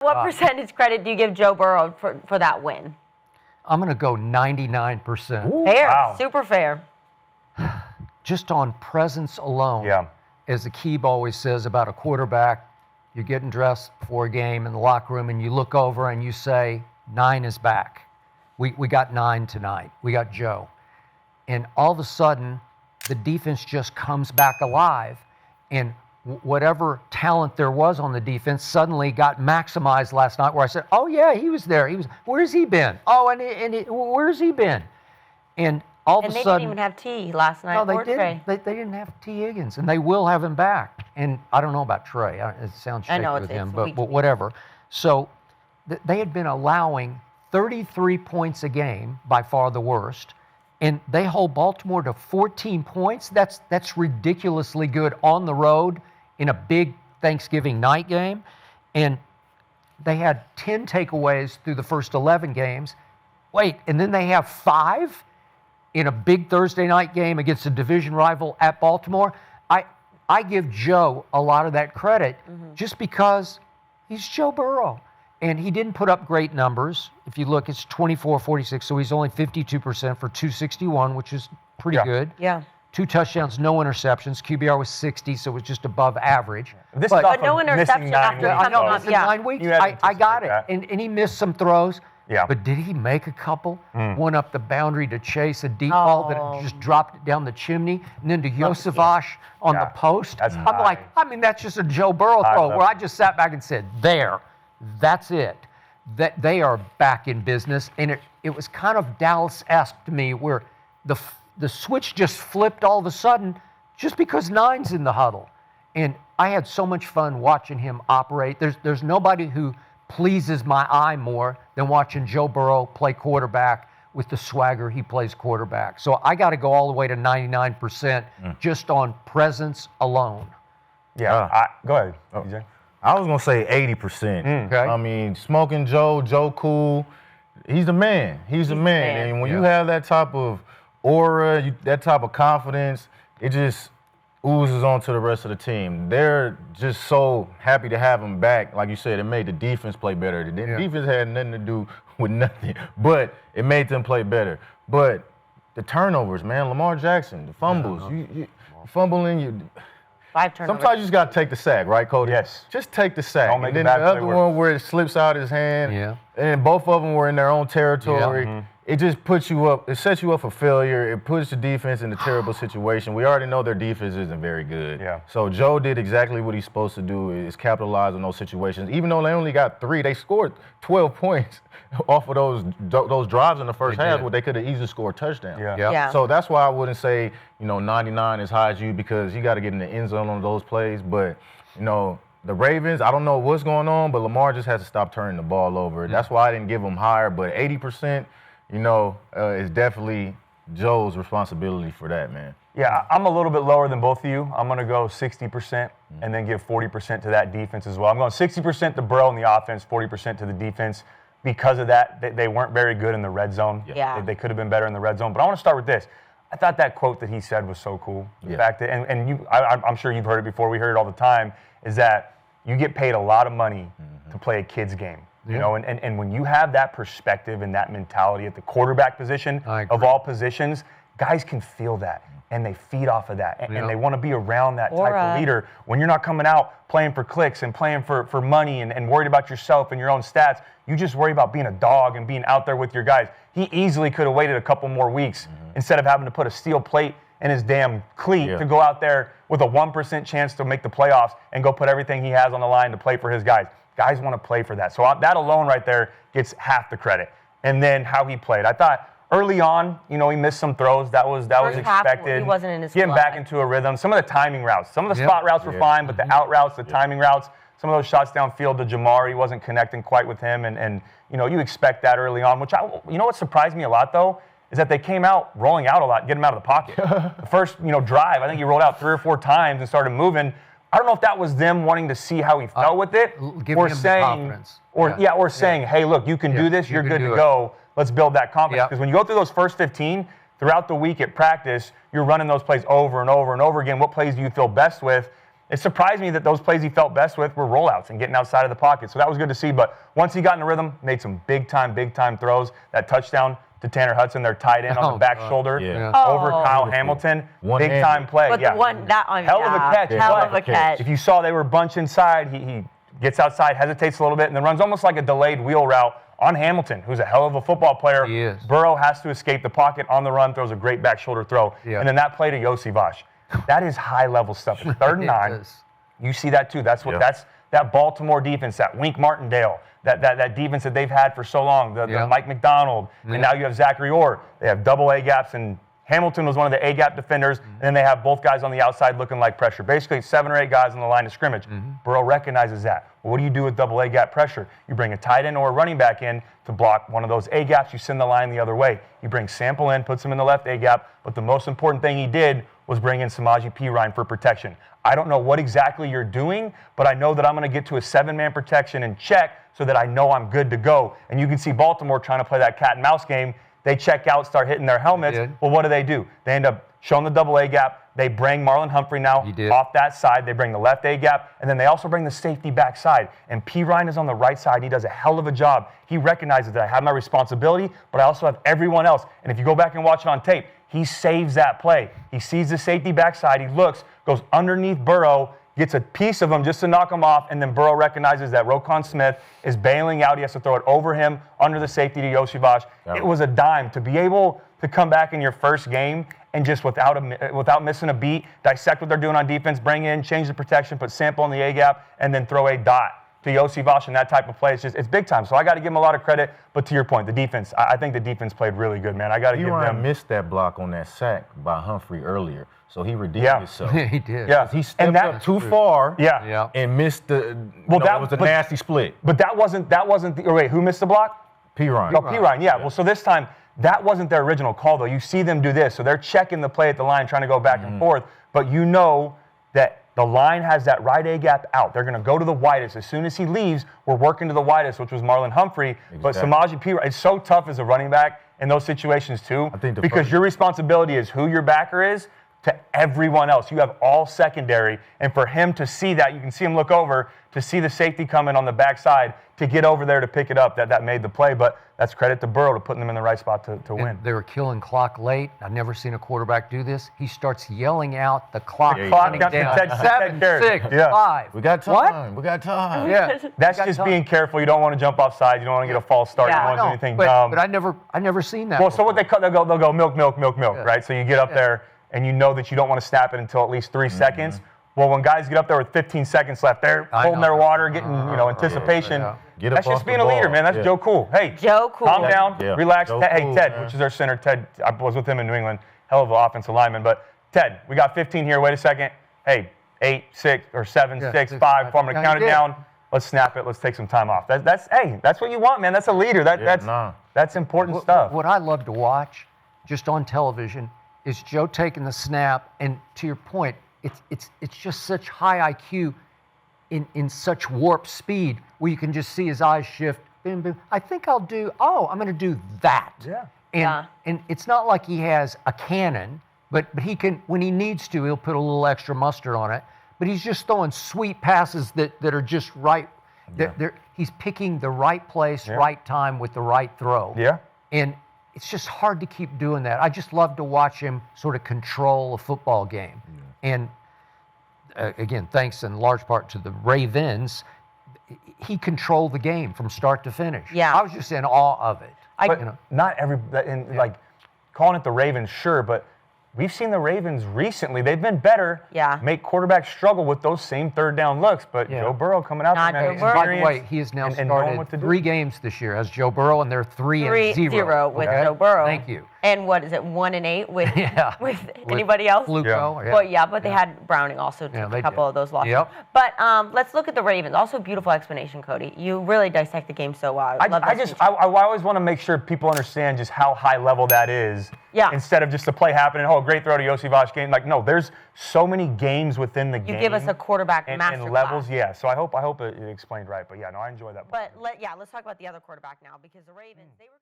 What percentage credit do you give Joe Burrow for that win? I'm going to go 99%. Ooh, Fair, wow. super fair. Just on presence alone. Yeah. As the Keeb always says about a quarterback, you're getting dressed before a game in the locker room and you look over and you say, 9 is back. We got 9 tonight. We got Joe. And all of a sudden, the defense just comes back alive. And whatever talent there was on the defense suddenly got maximized last night where I said, oh, yeah, he was there. Where's he been? Oh, where's he been? And all of a sudden. And they didn't even have T last night. No, they or didn't. Trey. They didn't have T. Higgins, and they will have him back. And I don't know about Trey. It sounds shaky with him, but whatever. So they had been allowing 33 points a game, by far the worst, and they hold Baltimore to 14 points. That's ridiculously good on the road in a big Thanksgiving night game. And they had 10 takeaways through the first 11 games. Wait, and then they have 5 in a big Thursday night game against a division rival at Baltimore. I give Joe a lot of that credit just because he's Joe Burrow. And he didn't put up great numbers. If you look, it's 24-46, so he's only 52% for 261, which is pretty good. Yeah. 2 touchdowns, no interceptions. QBR was 60, so it was just above average. But no interception after I know, coming in up. 9 weeks. You had to I got it. anticipate And he missed some throws. Yeah. But did he make a couple? One up the boundary to Chase, a deep ball that just dropped it down the chimney, and then to Yosevach on the post. That's I'm high. like, that's just a Joe Burrow throw where I just sat back and said, that's it. That they are back in business. And it was kind of Dallas-esque to me where the switch just flipped all of a sudden just because 9's in the huddle. And I had so much fun watching him operate. There's nobody who pleases my eye more than watching Joe Burrow play quarterback with the swagger he plays quarterback. So I got to go all the way to 99% just on presence alone. Yeah. Go ahead, DJ. I was going to say 80%. Okay. I mean, smoking Joe cool. He's the man. He's the man. And when you have that type of aura, that type of confidence, it just oozes on to the rest of the team. They're just so happy to have him back. Like you said, it made the defense play better. The defense had nothing to do with nothing, but it made them play better. But the turnovers, man, Lamar Jackson, the fumbles, you fumbling, 5 turnovers. Sometimes you just got to take the sack, right, Cody? Yes. Just take the sack. Don't make and then the bad the other play work. one where it slips out his hand, and both of them were in their own territory. It just puts you up. It sets you up for failure. It puts the defense in a terrible situation. We already know their defense isn't very good. Yeah. So Joe did exactly what he's supposed to do, is capitalize on those situations. Even though they only got 3, they scored 12 points off of those drives in the first half where they could have easily scored touchdowns. Yeah. So that's why I wouldn't say, 99 as high as you, because you got to get in the end zone on those plays. But, the Ravens, I don't know what's going on, but Lamar just has to stop turning the ball over. That's why I didn't give him higher. But 80%, is definitely Joe's responsibility for that, man. Yeah, I'm a little bit lower than both of you. I'm going to go 60% and then give 40% to that defense as well. I'm going 60% to Burrow in the offense, 40% to the defense. Because of that, they weren't very good in the red zone. Yeah. They could have been better in the red zone. But I want to start with this. I thought that quote that he said was so cool. The fact that, I'm sure you've heard it before. We heard it all the time. Is that you get paid a lot of money to play a kid's game. And when you have that perspective and that mentality at the quarterback position of all positions, guys can feel that and they feed off of that and they want to be around that type of leader. When you're not coming out playing for clicks and playing for money and worried about yourself and your own stats, you just worry about being a dog and being out there with your guys. He easily could have waited a couple more weeks instead of having to put a steel plate in his damn cleat to go out there with a 1% chance to make the playoffs and go put everything he has on the line to play for his guys. Guys want to play for that. So that alone right there gets half the credit. And then how he played. I thought early on, he missed some throws. That was expected. He wasn't in his Getting back into a rhythm. Some of the timing routes. Some of the spot routes were fine, but the out routes, the timing routes, some of those shots downfield to Jamar, he wasn't connecting quite with him. And you expect that early on, which what surprised me a lot, though, is that they came out rolling out a lot, getting him out of the pocket. The first, drive, I think he rolled out 3 or 4 times and started moving. I don't know if that was them wanting to see how he felt with it, or saying, saying, hey, look, you can do this, you're good to go. Let's build that confidence. Because when you go through those first 15, throughout the week at practice, you're running those plays over and over and over again. What plays do you feel best with? it surprised me that those plays he felt best with were rollouts and getting outside of the pocket. So that was good to see. But once he got in the rhythm, made some big time throws. That touchdown to Tanner Hudson, their tight end on the back shoulder over Kyle Hamilton. Big time play. But the one, that one, hell of a catch. Hell of a catch. If you saw they were bunched inside, he gets outside, hesitates a little bit, and then runs almost like a delayed wheel route on Hamilton, who's a hell of a football player. He is. Burrow has to escape the pocket on the run, throws a great back shoulder throw. And then that play to Yossi. That is high-level stuff. It's 3rd and 9. You see that too. That's that Baltimore defense, that Wink Martindale, that defense that they've had for so long, the Mike McDonald, and now you have Zachary Orr. They have double A gaps, and Hamilton was one of the A gap defenders, and then they have both guys on the outside looking like pressure. Basically, 7 or 8 guys on the line of scrimmage. Burrow recognizes that. Well, what do you do with double A gap pressure? You bring a tight end or a running back in to block one of those A gaps. You send the line the other way. You bring Sample in, puts him in the left A gap, but the most important thing he did was bring in Samaje Perine for protection. I don't know what exactly you're doing, but I know that I'm going to get to a 7-man protection and check so that I know I'm good to go. And you can see Baltimore trying to play that cat and mouse game. They check out, start hitting their helmets. Well, what do? They end up showing the double A gap. They bring Marlon Humphrey now off that side. They bring the left A gap, and then they also bring the safety back side. And Perine is on the right side. He does a hell of a job. He recognizes that I have my responsibility, but I also have everyone else. And if you go back and watch it on tape, he saves that play. He sees the safety backside. He looks, goes underneath Burrow, gets a piece of him just to knock him off, and then Burrow recognizes that Roquan Smith is bailing out. He has to throw it over him, under the safety to Yossi. It was a dime. To be able to come back in your first game and just without missing a beat, dissect what they're doing on defense, bring in, change the protection, put Sample in the A-gap, and then throw a dot to Yossi and that type of play. It's big time. So I got to give him a lot of credit. But to your point, the defense, I think the defense played really good, man. I got to give them. Missed that block on that sack by Humphrey earlier. So he redeemed himself. He did. Yeah. He stepped up too far and missed the that was a nasty split. But that wasn't who missed the block? Perine. Oh, Perine, yeah. Well, so this time, that wasn't their original call, though. You see them do this. So they're checking the play at the line, trying to go back and forth. But you know that the line has that right A gap out. They're going to go to the widest. As soon as he leaves, we're working to the widest, which was Marlon Humphrey. But Samaje Perine, it's so tough as a running back in those situations, too. Because your responsibility is who your backer is to everyone else. You have all secondary. And for him to see that, you can see him look over to see the safety coming on the backside to get over there to pick it up. That made the play. But that's credit to Burrow to putting them in the right spot to win. They were killing clock late. I've never seen a quarterback do this. He starts yelling out the clock. Clock down. 7, 6, 5. We got time. What? We got time. Yeah. That's just being careful. You don't want to jump offside. You don't want to get a false start. You don't want to do anything dumb. But I never seen that. Well, so what they'll go milk, right? So you get up there and you know that you don't want to snap it until at least 3 seconds. Well, when guys get up there with 15 seconds left, they're holding their water, getting anticipation. That's just being a leader, man. That's Joe Cool. Hey, Joe Cool. Calm down, relax. Hey, Cool, Ted, man. which is our center. Ted, I was with him in New England. Hell of an offensive lineman. But Ted, we got 15 here. Wait a second. Hey, 8, 6, or 7, 6, 5. I'm going to count it down. Let's snap it. Let's take some time off. That's what you want, man. That's a leader. That's important stuff. What I love to watch, just on television, is Joe taking the snap, and to your point, it's just such high IQ in such warp speed where you can just see his eyes shift. Boom, boom. I think I'm going to do that. Yeah. And it's not like he has a cannon, but he can, when he needs to, he'll put a little extra mustard on it. But he's just throwing sweet passes that are just right. He's picking the right place, right time with the right throw. Yeah. And it's just hard to keep doing that. I just love to watch him sort of control a football game. And again, thanks in large part to the Ravens, he controlled the game from start to finish. Yeah. I was just in awe of it. Not like calling it the Ravens, sure, but we've seen the Ravens recently. They've been better. Make quarterbacks struggle with those same third down looks. But Joe Burrow coming out there, man. By the way, he has now started 3 games this year as Joe Burrow, and they're 3-0 with Joe Burrow. Thank you. And what is it, 1-8 with anybody else? Fluco. But they had Browning also took a couple of those losses. Yep. But let's look at the Ravens. Also, beautiful explanation, Cody. You really dissect the game so well. I always want to make sure people understand just how high level that is. Yeah. Instead of just the play happening, great throw to Yossi game. Like, no, there's so many games within the game. You give us a quarterback master and levels, So I hope it explained right. But I enjoy that. But let's talk about the other quarterback now, because the Ravens, they were